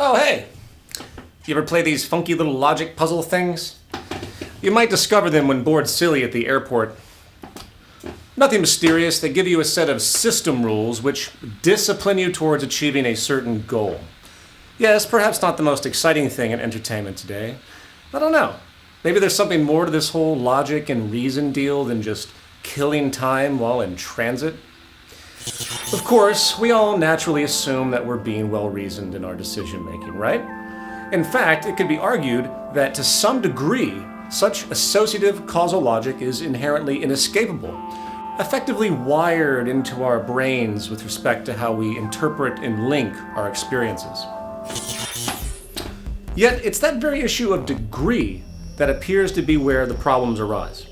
Oh, hey! You ever play these funky little logic puzzle things? You might discover them when bored silly at the airport. Nothing mysterious, they give you a set of system rules which discipline you towards achieving a certain goal. Yes, perhaps not the most exciting thing in entertainment today. I don't know. Maybe there's something more to this whole logic and reason deal than just killing time while in transit. Of course, we all naturally assume that we're being well-reasoned in our decision-making, right? In fact, it could be argued that to some degree, such associative causal logic is inherently inescapable, effectively wired into our brains with respect to how we interpret and link our experiences. Yet, it's that very issue of degree that appears to be where the problems arise.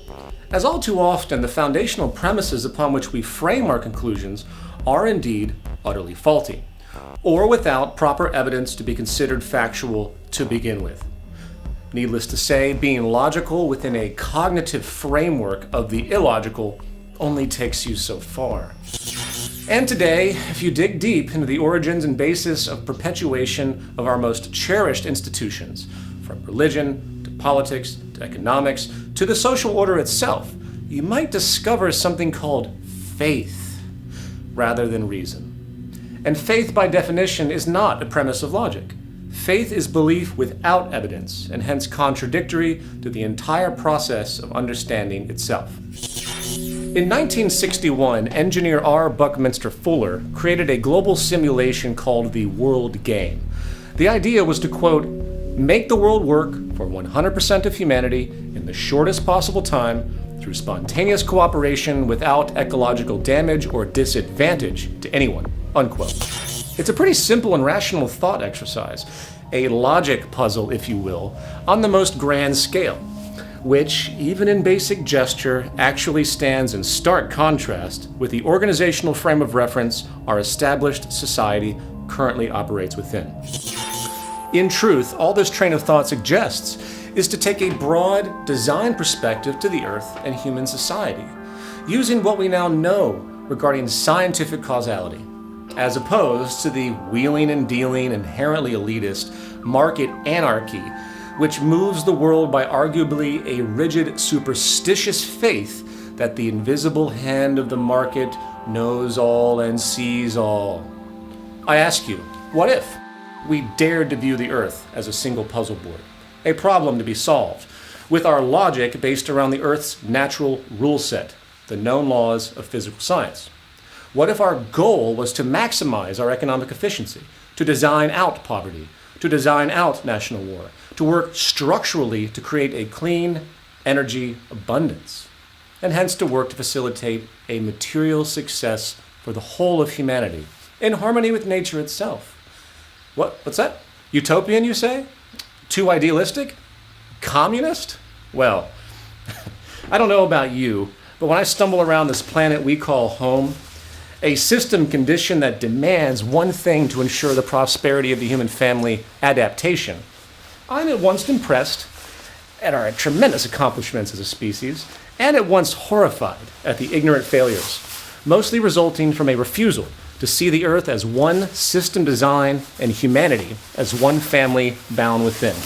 As all too often, the foundational premises upon which we frame our conclusions are indeed utterly faulty, or without proper evidence to be considered factual to begin with. Needless to say, being logical within a cognitive framework of the illogical only takes you so far. And today, if you dig deep into the origins and basis of perpetuation of our most cherished institutions, from religion to politics to economics to the social order itself, you might discover something called faith rather than reason. And faith, by definition, is not a premise of logic. Faith is belief without evidence, and hence contradictory to the entire process of understanding itself. In 1961, engineer R. Buckminster Fuller created a global simulation called the World Game. The idea was to, quote, make the world work for 100% of humanity in the shortest possible time through spontaneous cooperation without ecological damage or disadvantage to anyone, unquote. It's a pretty simple and rational thought exercise, a logic puzzle, if you will, on the most grand scale, which, even in basic gesture, actually stands in stark contrast with the organizational frame of reference our established society currently operates within. In truth, all this train of thought suggests is to take a broad design perspective to the Earth and human society, using what we now know regarding scientific causality, as opposed to the wheeling and dealing, inherently elitist market anarchy, which moves the world by arguably a rigid, superstitious faith that the invisible hand of the market knows all and sees all. I ask you, what if we dared to view the Earth as a single puzzle board, a problem to be solved, with our logic based around the Earth's natural rule set, the known laws of physical science? What if our goal was to maximize our economic efficiency, to design out poverty, to design out national war, to work structurally to create a clean energy abundance, and hence to work to facilitate a material success for the whole of humanity, in harmony with nature itself? What's that? Utopian, you say? Too idealistic? Communist? Well, I don't know about you, but when I stumble around this planet we call home, a system condition that demands one thing to ensure the prosperity of the human family, adaptation, I'm at once impressed at our tremendous accomplishments as a species, and at once horrified at the ignorant failures, mostly resulting from a refusal to see the Earth as one system design and humanity as one family bound within.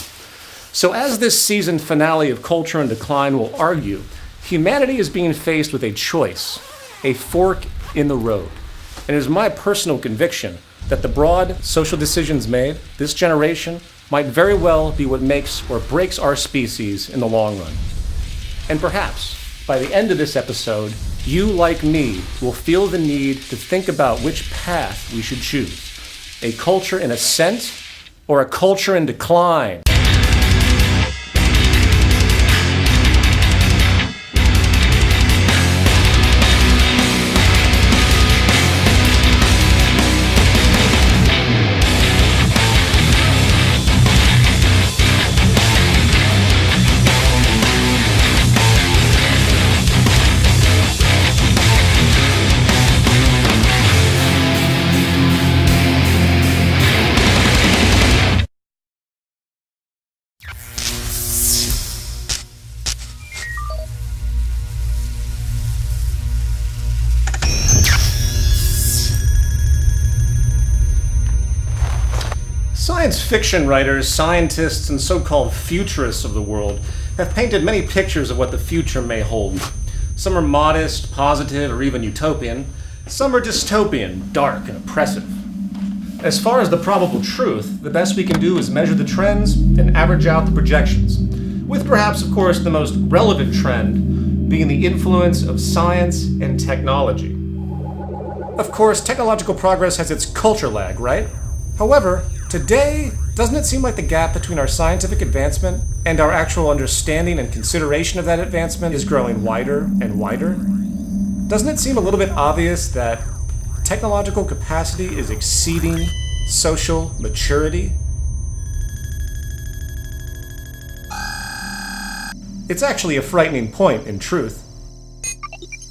So as this season finale of Culture in Decline will argue, humanity is being faced with a choice, a fork in the road. And it is my personal conviction that the broad social decisions made this generation might very well be what makes or breaks our species in the long run. And perhaps, by the end of this episode, you, like me, will feel the need to think about which path we should choose. A culture in ascent or a culture in decline? Science fiction writers, scientists, and so-called futurists of the world have painted many pictures of what the future may hold. Some are modest, positive, or even utopian. Some are dystopian, dark, and oppressive. As far as the probable truth, the best we can do is measure the trends and average out the projections, with perhaps, of course, the most relevant trend being the influence of science and technology. Of course, technological progress has its culture lag, right? However, today, doesn't it seem like the gap between our scientific advancement and our actual understanding and consideration of that advancement is growing wider and wider? Doesn't it seem a little bit obvious that technological capacity is exceeding social maturity? It's actually a frightening point, in truth,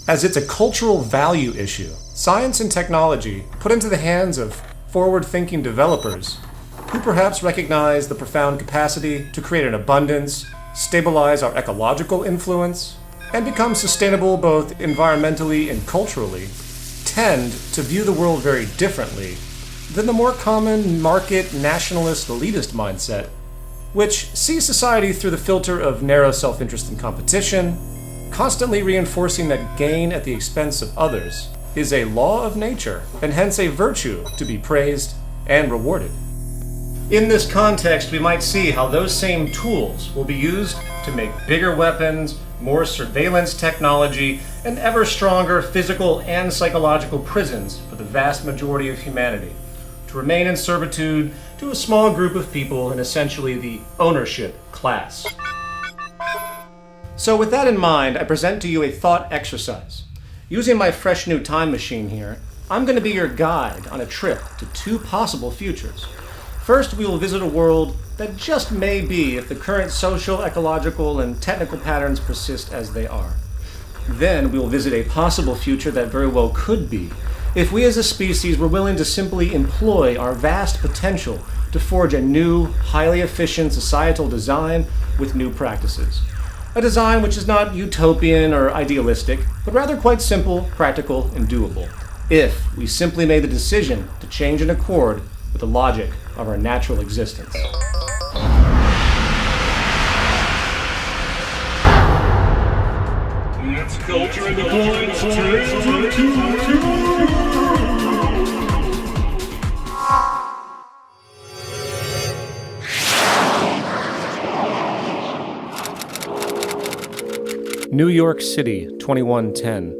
as it's a cultural value issue. Science and technology put into the hands of forward-thinking developers who perhaps recognize the profound capacity to create an abundance, stabilize our ecological influence, and become sustainable both environmentally and culturally, tend to view the world very differently than the more common market nationalist elitist mindset, which sees society through the filter of narrow self-interest and competition, constantly reinforcing that gain at the expense of others is a law of nature, and hence a virtue to be praised and rewarded. In this context, we might see how those same tools will be used to make bigger weapons, more surveillance technology, and ever stronger physical and psychological prisons for the vast majority of humanity, to remain in servitude to a small group of people in essentially the ownership class. So with that in mind, I present to you a thought exercise. Using my fresh new time machine here, I'm going to be your guide on a trip to two possible futures. First, we will visit a world that just may be if the current social, ecological, and technical patterns persist as they are. Then, we will visit a possible future that very well could be if we as a species were willing to simply employ our vast potential to forge a new, highly efficient societal design with new practices. A design which is not utopian or idealistic, but rather quite simple, practical, and doable, if we simply made the decision to change in accord with the logic of our natural existence. It's culture in the points. New York City, 2110.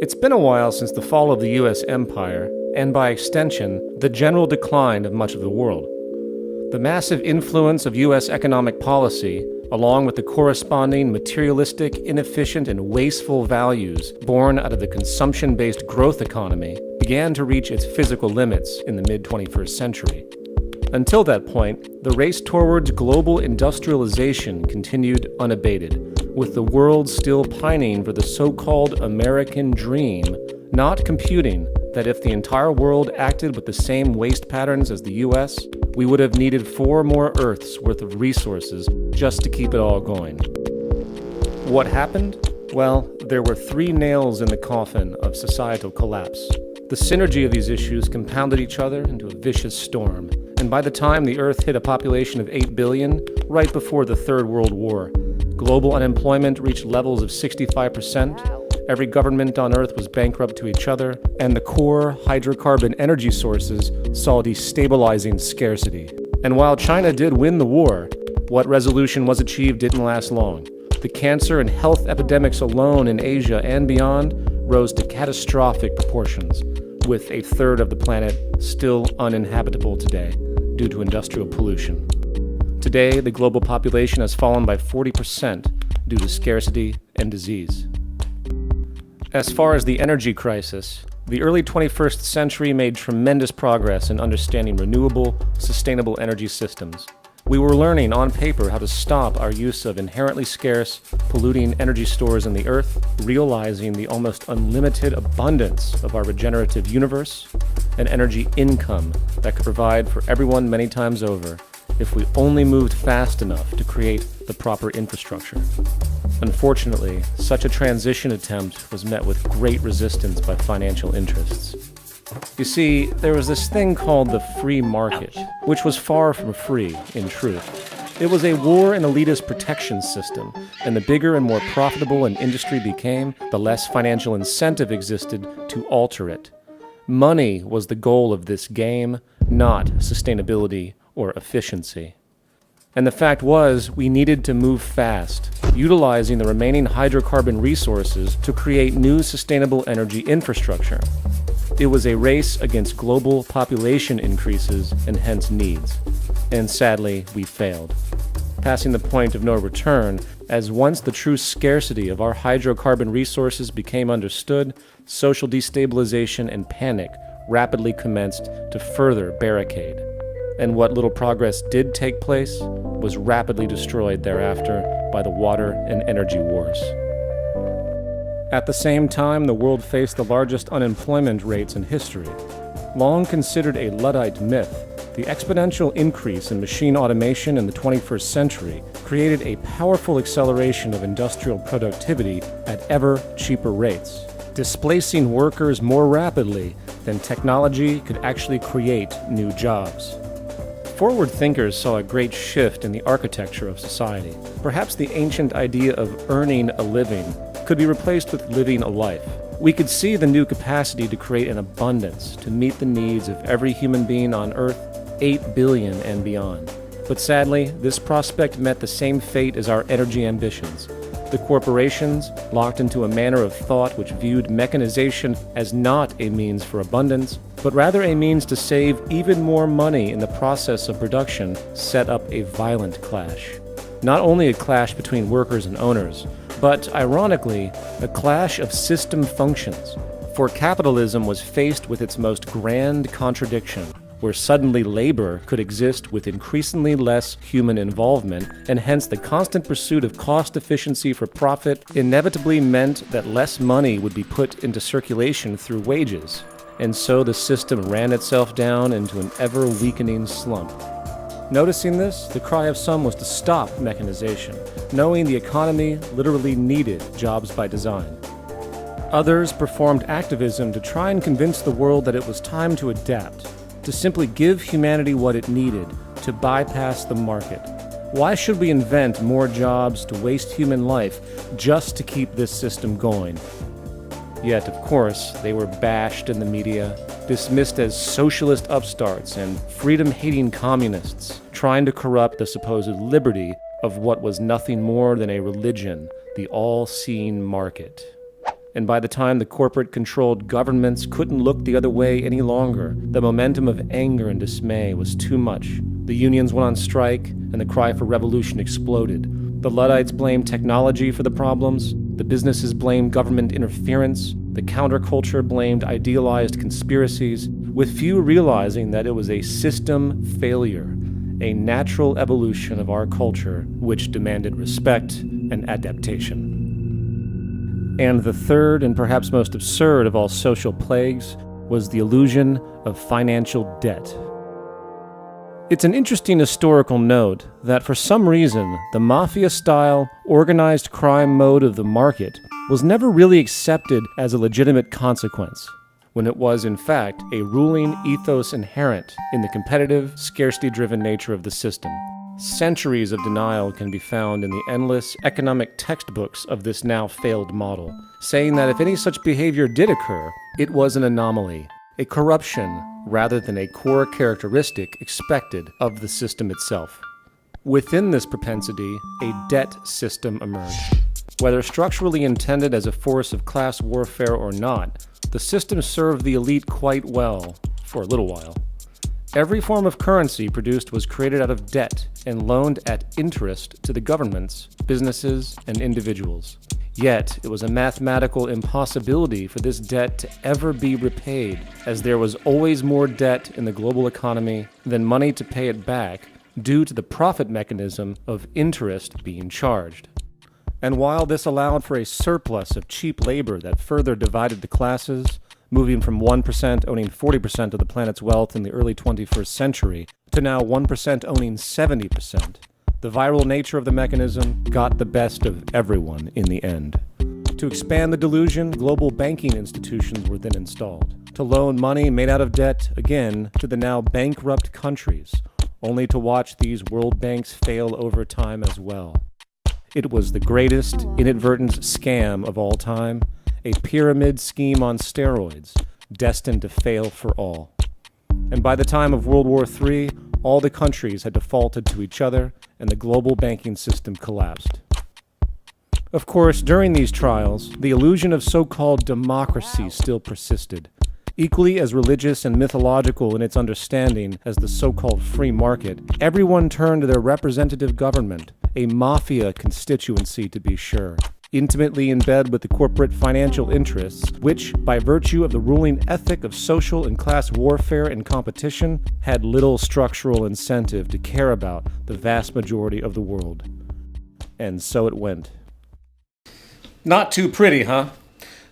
It's been a while since the fall of the U.S. empire, and by extension, the general decline of much of the world. The massive influence of U.S. economic policy, along with the corresponding materialistic, inefficient, and wasteful values born out of the consumption-based growth economy, began to reach its physical limits in the mid-21st century. Until that point, the race towards global industrialization continued unabated, with the world still pining for the so-called American dream, not computing that if the entire world acted with the same waste patterns as the U.S., we would have needed 4 more Earths worth of resources just to keep it all going. What happened? Well, there were 3 nails in the coffin of societal collapse. The synergy of these issues compounded each other into a vicious storm, and by the time the Earth hit a population of 8 billion, right before the Third World War, global unemployment reached levels of 65%, every government on Earth was bankrupt to each other, and the core hydrocarbon energy sources saw destabilizing scarcity. And while China did win the war, what resolution was achieved didn't last long. The cancer and health epidemics alone in Asia and beyond rose to catastrophic proportions, with 1/3 of the planet still uninhabitable today due to industrial pollution. Today, the global population has fallen by 40% due to scarcity and disease. As far as the energy crisis, the early 21st century made tremendous progress in understanding renewable, sustainable energy systems. We were learning on paper how to stop our use of inherently scarce, polluting energy stores in the earth, realizing the almost unlimited abundance of our regenerative universe, an energy income that could provide for everyone many times over if we only moved fast enough to create the proper infrastructure. Unfortunately, such a transition attempt was met with great resistance by financial interests. You see, there was this thing called the free market, which was far from free, in truth. It was a war and elitist protection system, and the bigger and more profitable an industry became, the less financial incentive existed to alter it. Money was the goal of this game, not sustainability or efficiency. And the fact was, we needed to move fast, utilizing the remaining hydrocarbon resources to create new sustainable energy infrastructure. It was a race against global population increases and hence needs. And sadly, we failed, passing the point of no return, as once the true scarcity of our hydrocarbon resources became understood, social destabilization and panic rapidly commenced to further barricade. And what little progress did take place was rapidly destroyed thereafter by the water and energy wars. At the same time, the world faced the largest unemployment rates in history. Long considered a Luddite myth, the exponential increase in machine automation in the 21st century created a powerful acceleration of industrial productivity at ever cheaper rates, displacing workers more rapidly than technology could actually create new jobs. Forward thinkers saw a great shift in the architecture of society. Perhaps the ancient idea of earning a living could be replaced with living a life. We could see the new capacity to create an abundance to meet the needs of every human being on Earth, 8 billion and beyond. But sadly, this prospect met the same fate as our energy ambitions. The corporations, locked into a manner of thought which viewed mechanization as not a means for abundance, but rather a means to save even more money in the process of production, set up a violent clash. Not only a clash between workers and owners, but, ironically, a clash of system functions. For capitalism was faced with its most grand contradiction, where suddenly labor could exist with increasingly less human involvement, and hence the constant pursuit of cost efficiency for profit inevitably meant that less money would be put into circulation through wages, and so the system ran itself down into an ever-weakening slump. Noticing this, the cry of some was to stop mechanization, knowing the economy literally needed jobs by design. Others performed activism to try and convince the world that it was time to adapt, to simply give humanity what it needed, to bypass the market. Why should we invent more jobs to waste human life just to keep this system going? Yet, of course, they were bashed in the media, dismissed as socialist upstarts and freedom-hating communists, trying to corrupt the supposed liberty of what was nothing more than a religion, the all-seeing market. And by the time the corporate-controlled governments couldn't look the other way any longer, the momentum of anger and dismay was too much. The unions went on strike, and the cry for revolution exploded. The Luddites blamed technology for the problems, the businesses blamed government interference, the counterculture blamed idealized conspiracies, with few realizing that it was a system failure, a natural evolution of our culture which demanded respect and adaptation. And the third and perhaps most absurd of all social plagues was the illusion of financial debt. It's an interesting historical note that for some reason, the mafia-style, organized crime mode of the market was never really accepted as a legitimate consequence, when it was in fact a ruling ethos inherent in the competitive, scarcity-driven nature of the system. Centuries of denial can be found in the endless economic textbooks of this now failed model, saying that if any such behavior did occur, it was an anomaly, a corruption rather than a core characteristic expected of the system itself. Within this propensity, a debt system emerged. Whether structurally intended as a force of class warfare or not, the system served the elite quite well for a little while. Every form of currency produced was created out of debt and loaned at interest to the governments, businesses, and individuals. Yet, it was a mathematical impossibility for this debt to ever be repaid, as there was always more debt in the global economy than money to pay it back, due to the profit mechanism of interest being charged. And while this allowed for a surplus of cheap labor that further divided the classes, moving from 1% owning 40% of the planet's wealth in the early 21st century to now 1% owning 70%, the viral nature of the mechanism got the best of everyone in the end. To expand the delusion, global banking institutions were then installed. to loan money made out of debt, again, to the now bankrupt countries, only to watch these world banks fail over time as well. It was the greatest inadvertent scam of all time, a pyramid scheme on steroids, destined to fail for all. And by the time of World War III, all the countries had defaulted to each other, and the global banking system collapsed. Of course, during these trials, the illusion of so-called democracy still persisted. Equally as religious and mythological in its understanding as the so-called free market, everyone turned to their representative government, a mafia constituency to be sure, intimately in bed with the corporate financial interests, which, by virtue of the ruling ethic of social and class warfare and competition, had little structural incentive to care about the vast majority of the world. And so it went. Not too pretty, huh?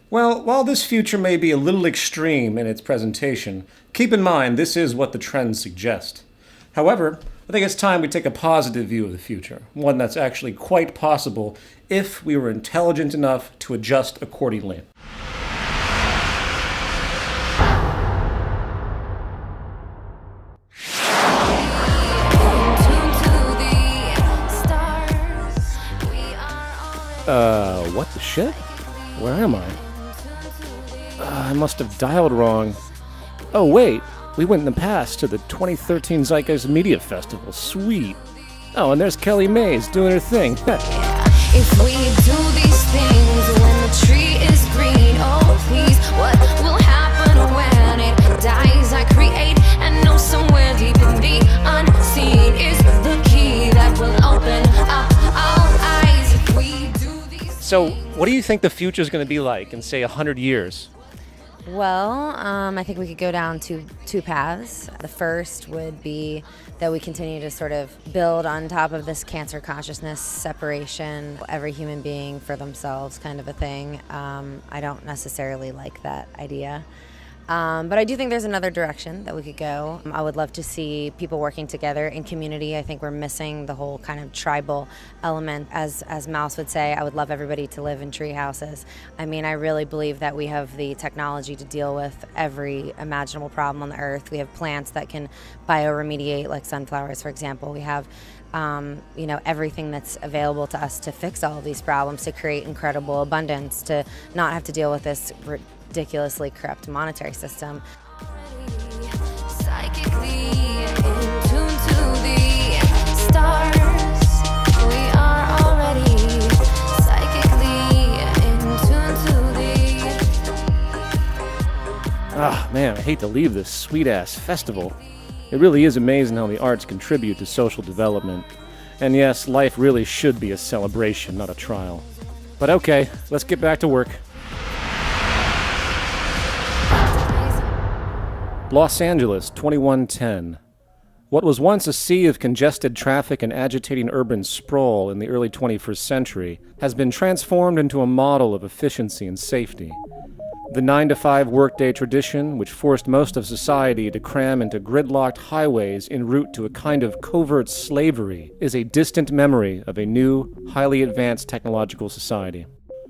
Well, while this future may be a little extreme in its presentation, keep in mind this is what the trends suggest. However, I think it's time we take a positive view of the future, one that's actually quite possible if we were intelligent enough to adjust accordingly. What the shit? Where am I? I must have dialed wrong. Oh wait, we went in the past to the 2013 Zeitgeist Media Festival. Sweet. Oh, and there's Kellee Maize doing her thing. If we do these things when the tree is green, oh please, what will happen when it dies? I create and know somewhere deep in the unseen is the key that will open up our eyes. If we do these So, what do you think the future is going to be like in, say, 100 years? Well, I think we could go down two paths. The first would be that we continue to sort of build on top of this cancer consciousness separation, every human being for themselves kind of a thing. I don't necessarily like that idea. But I do think there's another direction that we could go. I would love to see people working together in community. I think we're missing the whole kind of tribal element. As Mouse would say, I would love everybody to live in tree houses. I mean, I really believe that we have the technology to deal with every imaginable problem on the earth. We have plants that can bioremediate, like sunflowers, for example. We have everything that's available to us to fix all of these problems, to create incredible abundance, to not have to deal with this ridiculously corrupt monetary system. psychically in tune to the stars. We are already psychically in tune to the Man, I hate to leave this sweet-ass festival. It really is amazing how the arts contribute to social development. And yes, life really should be a celebration, not a trial. But okay, let's get back to work. Los Angeles, 2110. What was once a sea of congested traffic and agitating urban sprawl in the early 21st century has been transformed into a model of efficiency and safety. The 9-to-5 workday tradition, which forced most of society to cram into gridlocked highways en route to a kind of covert slavery, is a distant memory of a new, highly advanced technological society.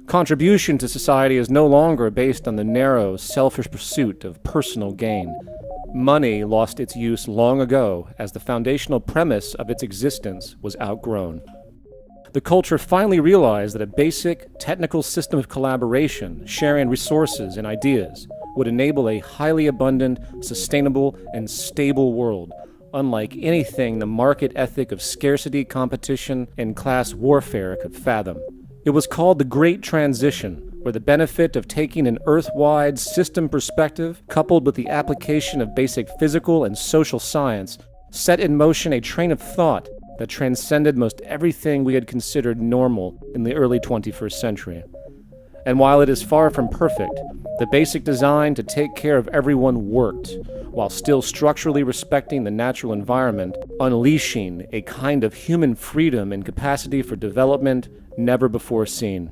Contribution to society is no longer based on the narrow, selfish pursuit of personal gain. Money lost its use long ago as the foundational premise of its existence was outgrown. The culture finally realized that a basic, technical system of collaboration, sharing resources and ideas, would enable a highly abundant, sustainable, and stable world, unlike anything the market ethic of scarcity, competition, and class warfare could fathom. It was called the Great Transition, where the benefit of taking an Earth-wide system perspective, coupled with the application of basic physical and social science, set in motion a train of thought that transcended most everything we had considered normal in the early 21st century. And while it is far from perfect, the basic design to take care of everyone worked, while still structurally respecting the natural environment, unleashing a kind of human freedom and capacity for development never before seen.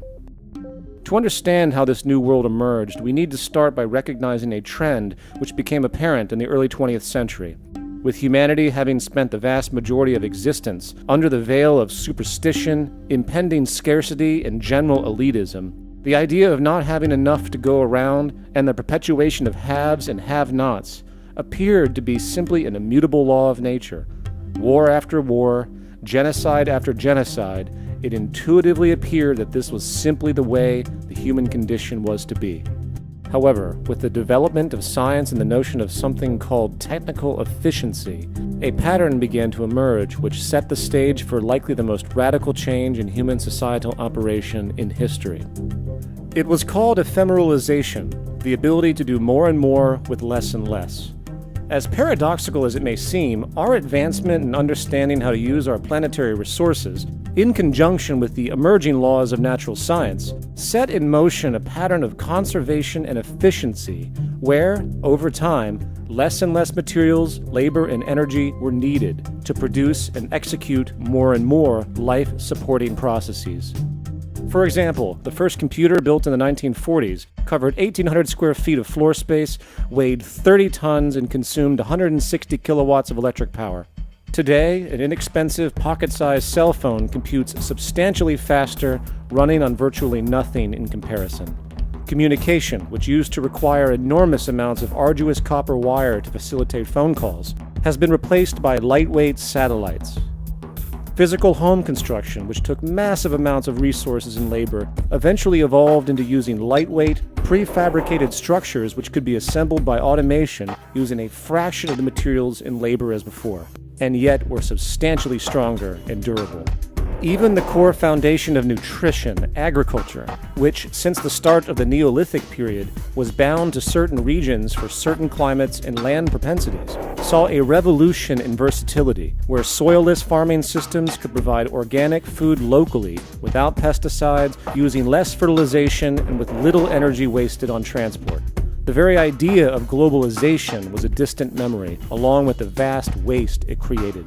To understand how this new world emerged, we need to start by recognizing a trend which became apparent in the early 20th century. With humanity having spent the vast majority of existence under the veil of superstition, impending scarcity, and general elitism, The idea of not having enough to go around and the perpetuation of haves and have-nots appeared to be simply an immutable law of nature. War after war, genocide after genocide, it intuitively appeared that this was simply the way the human condition was to be. However, with the development of science and the notion of something called technical efficiency, a pattern began to emerge which set the stage for likely the most radical change in human societal operation in history. It was called ephemeralization, the ability to do more and more with less and less. As paradoxical as it may seem, our advancement in understanding how to use our planetary resources, in conjunction with the emerging laws of natural science, set in motion a pattern of conservation and efficiency where, over time, less and less materials, labor, and energy were needed to produce and execute more and more life-supporting processes. For example, the first computer built in the 1940s covered 1,800 square feet of floor space, weighed 30 tons, and consumed 160 kilowatts of electric power. Today, an inexpensive pocket-sized cell phone computes substantially faster, running on virtually nothing in comparison. Communication, which used to require enormous amounts of arduous copper wire to facilitate phone calls, has been replaced by lightweight satellites. Physical home construction, which took massive amounts of resources and labor, eventually evolved into using lightweight, prefabricated structures which could be assembled by automation using a fraction of the materials and labor as before, and yet were substantially stronger and durable. Even the core foundation of nutrition, agriculture, which since the start of the Neolithic period was bound to certain regions for certain climates and land propensities, saw a revolution in versatility, where soilless farming systems could provide organic food locally without pesticides, using less fertilization and with little energy wasted on transport. The very idea of globalization was a distant memory, along with the vast waste it created.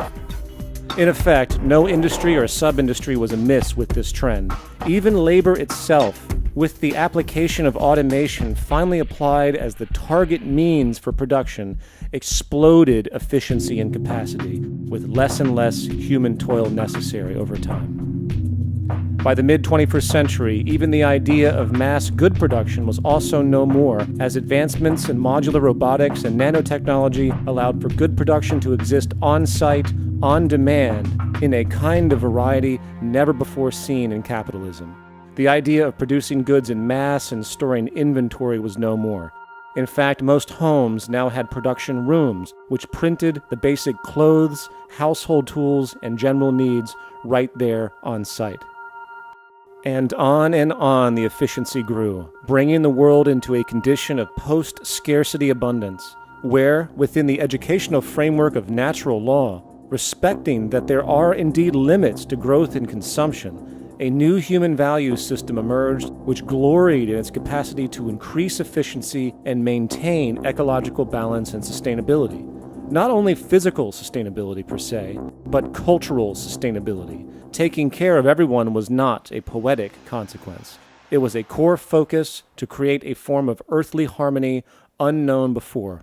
In effect, no industry or sub-industry was amiss with this trend. Even labor itself, with the application of automation finally applied as the target means for production, exploded efficiency and capacity, with less and less human toil necessary over time. By the mid-21st century, even the idea of mass good production was also no more, as advancements in modular robotics and nanotechnology allowed for good production to exist on-site, on demand, in a kind of variety never before seen in capitalism. The idea of producing goods in mass and storing inventory was no more. In fact, most homes now had production rooms, which printed the basic clothes, household tools, and general needs right there on site. And on the efficiency grew, bringing the world into a condition of post-scarcity abundance, where, within the educational framework of natural law, respecting that there are indeed limits to growth and consumption, a new human value system emerged which gloried in its capacity to increase efficiency and maintain ecological balance and sustainability. Not only physical sustainability per se, but cultural sustainability. Taking care of everyone was not a poetic consequence. It was a core focus to create a form of earthly harmony unknown before.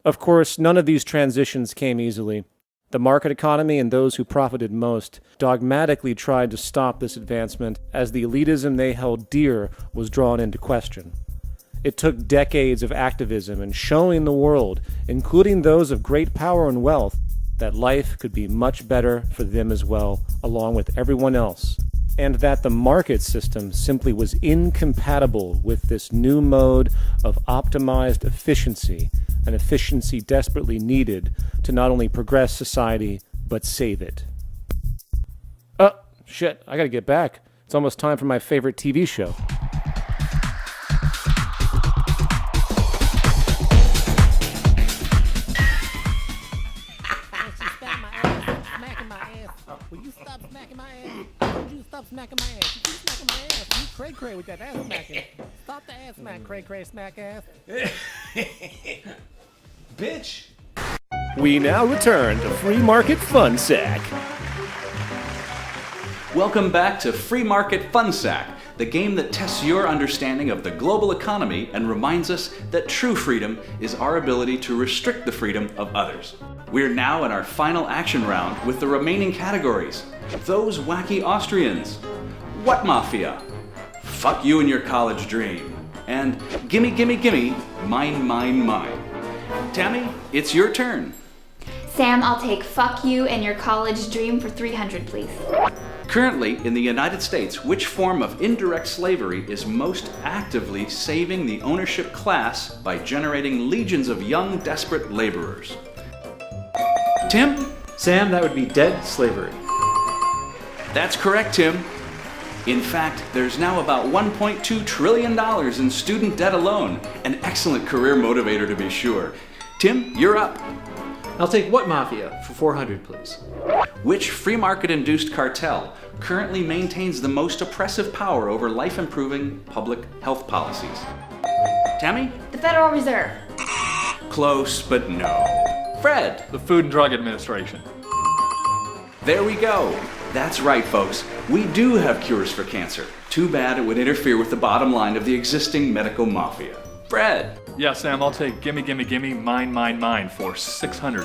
Of course, none of these transitions came easily. The market economy and those who profited most dogmatically tried to stop this advancement as the elitism they held dear was drawn into question. It took decades of activism and showing the world, including those of great power and wealth, that life could be much better for them as well, along with everyone else, and that the market system simply was incompatible with this new mode of optimized efficiency, an efficiency desperately needed to not only progress society, but save it. Shit, I gotta get back. It's almost time for my favorite TV show. Will you stop smacking my ass? Would you stop smacking my ass? You keep smacking my ass. You cray-cray with that ass smacking. Stop the ass smack, cray-cray smack ass. Bitch! We now return to Free Market Fun Sack. Welcome back to Free Market Fun Sack, the game that tests your understanding of the global economy and reminds us that true freedom is our ability to restrict the freedom of others. We're now in our final action round with the remaining categories. Those wacky Austrians, what mafia, fuck you and your college dream. And gimme, gimme, gimme, mine, mine, mine. Tammy, it's your turn. Sam, I'll take fuck you and your college dream for 300, please. Currently, in the United States, which form of indirect slavery is most actively saving the ownership class by generating legions of young, desperate laborers? Tim? Sam, that would be dead slavery. That's correct, Tim. In fact, there's now about $1.2 trillion in student debt alone. An excellent career motivator, to be sure. Tim, you're up. I'll take what mafia for 400, please? Which free market-induced cartel currently maintains the most oppressive power over life-improving public health policies? Tammy? The Federal Reserve. Close, but no. Fred? The Food and Drug Administration. There we go. That's right, folks. We do have cures for cancer. Too bad it would interfere with the bottom line of the existing medical mafia. Fred? Yeah, Sam, I'll take gimme, gimme, gimme, mine, mine, mine for 600.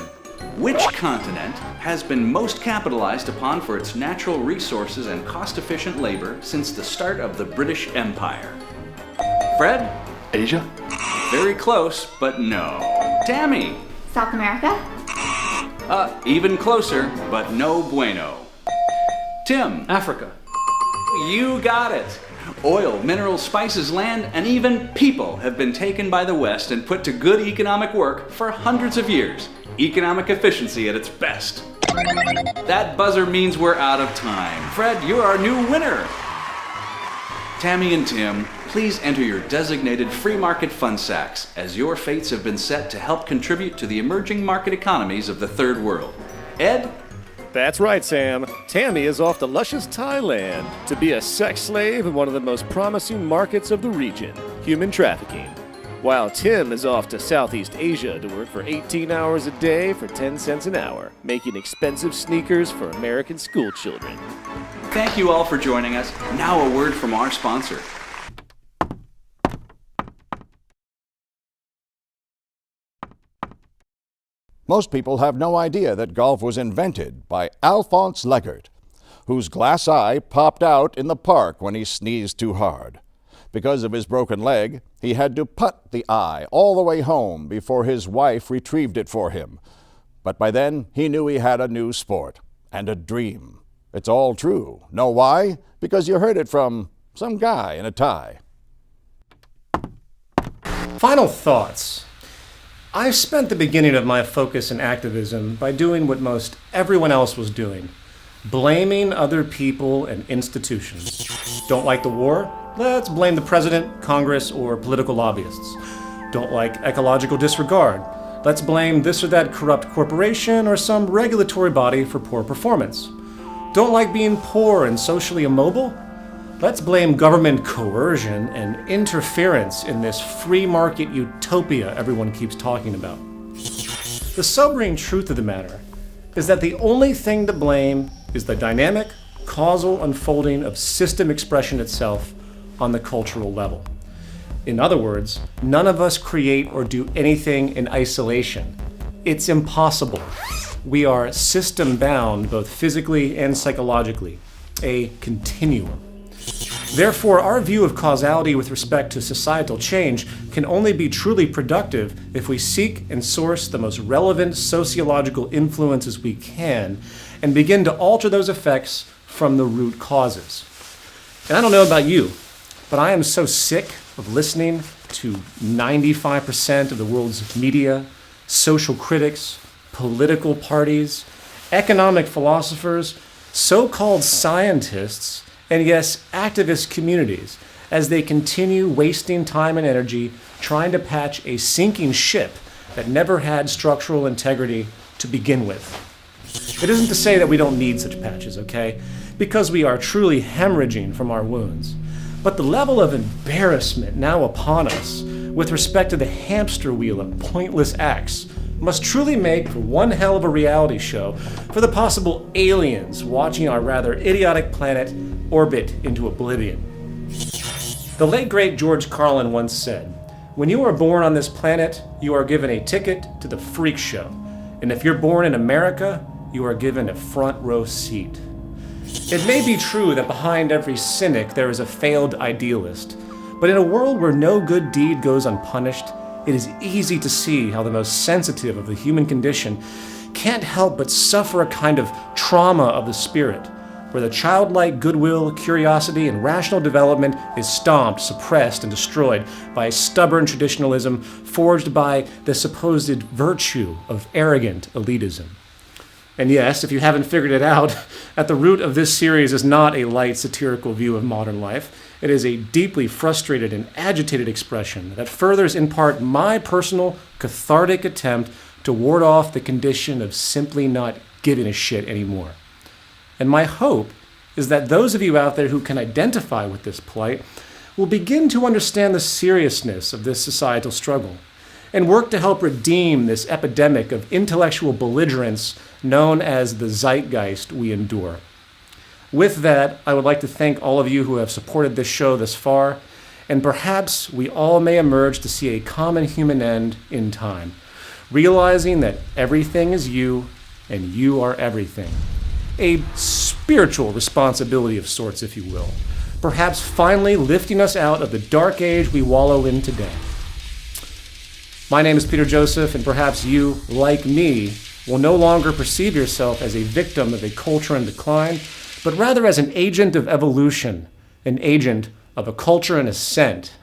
Which continent has been most capitalized upon for its natural resources and cost-efficient labor since the start of the British Empire? Fred? Asia? Very close, but no. Tammy? South America. Even closer, but no bueno. Tim? Africa. You got it. Oil, minerals, spices, land, and even people have been taken by the West and put to good economic work for hundreds of years. Economic efficiency at its best. That buzzer means we're out of time. Fred, you're our new winner. Tammy and Tim, please enter your designated free market fun sacks, as your fates have been set to help contribute to the emerging market economies of the third world. Ed? That's right, Sam. Tammy is off to luscious Thailand to be a sex slave in one of the most promising markets of the region, human trafficking. While Tim is off to Southeast Asia to work for 18 hours a day for 10 cents an hour, making expensive sneakers for American school children. Thank you all for joining us. Now a word from our sponsor. Most people have no idea that golf was invented by Alphonse Leggert, whose glass eye popped out in the park when he sneezed too hard. Because of his broken leg, he had to putt the eye all the way home before his wife retrieved it for him. But by then, he knew he had a new sport and a dream. It's all true. Know why? Because you heard it from some guy in a tie. Final thoughts. I've spent the beginning of my focus in activism by doing what most everyone else was doing, blaming other people and institutions. Don't like the war? Let's blame the president, Congress, or political lobbyists. Don't like ecological disregard? Let's blame this or that corrupt corporation or some regulatory body for poor performance. Don't like being poor and socially immobile? Let's blame government coercion and interference in this free market utopia everyone keeps talking about. The sobering truth of the matter is that the only thing to blame is the dynamic, causal unfolding of system expression itself on the cultural level. In other words, none of us create or do anything in isolation. It's impossible. We are system-bound both physically and psychologically, a continuum. Therefore, our view of causality with respect to societal change can only be truly productive if we seek and source the most relevant sociological influences we can and begin to alter those effects from the root causes. And I don't know about you, but I am so sick of listening to 95% of the world's media, social critics, political parties, economic philosophers, so-called scientists, and yes, activist communities, as they continue wasting time and energy trying to patch a sinking ship that never had structural integrity to begin with. It isn't to say that we don't need such patches, okay? Because we are truly hemorrhaging from our wounds. But the level of embarrassment now upon us with respect to the hamster wheel of pointless acts must truly make for one hell of a reality show for the possible aliens watching our rather idiotic planet orbit into oblivion. The late great George Carlin once said, "When you are born on this planet, you are given a ticket to the freak show. And if you're born in America, you are given a front row seat." It may be true that behind every cynic there is a failed idealist, but in a world where no good deed goes unpunished, it is easy to see how the most sensitive of the human condition can't help but suffer a kind of trauma of the spirit, where the childlike goodwill, curiosity, and rational development is stomped, suppressed, and destroyed by a stubborn traditionalism forged by the supposed virtue of arrogant elitism. And yes, if you haven't figured it out, at the root of this series is not a light satirical view of modern life. It is a deeply frustrated and agitated expression that furthers in part my personal cathartic attempt to ward off the condition of simply not giving a shit anymore. And my hope is that those of you out there who can identify with this plight will begin to understand the seriousness of this societal struggle and work to help redeem this epidemic of intellectual belligerence known as the zeitgeist we endure. With that, I would like to thank all of you who have supported this show thus far, and perhaps we all may emerge to see a common human end in time, realizing that everything is you and you are everything. A spiritual responsibility of sorts, if you will, perhaps finally lifting us out of the dark age we wallow in today. My name is Peter Joseph, and perhaps you, like me, will no longer perceive yourself as a victim of a culture in decline, but rather as an agent of evolution, an agent of a culture in ascent.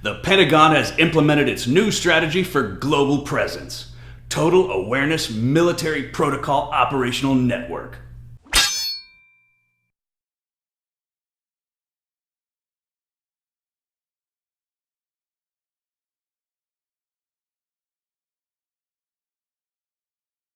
The Pentagon has implemented its new strategy for global presence: Total Awareness Military Protocol Operational Network.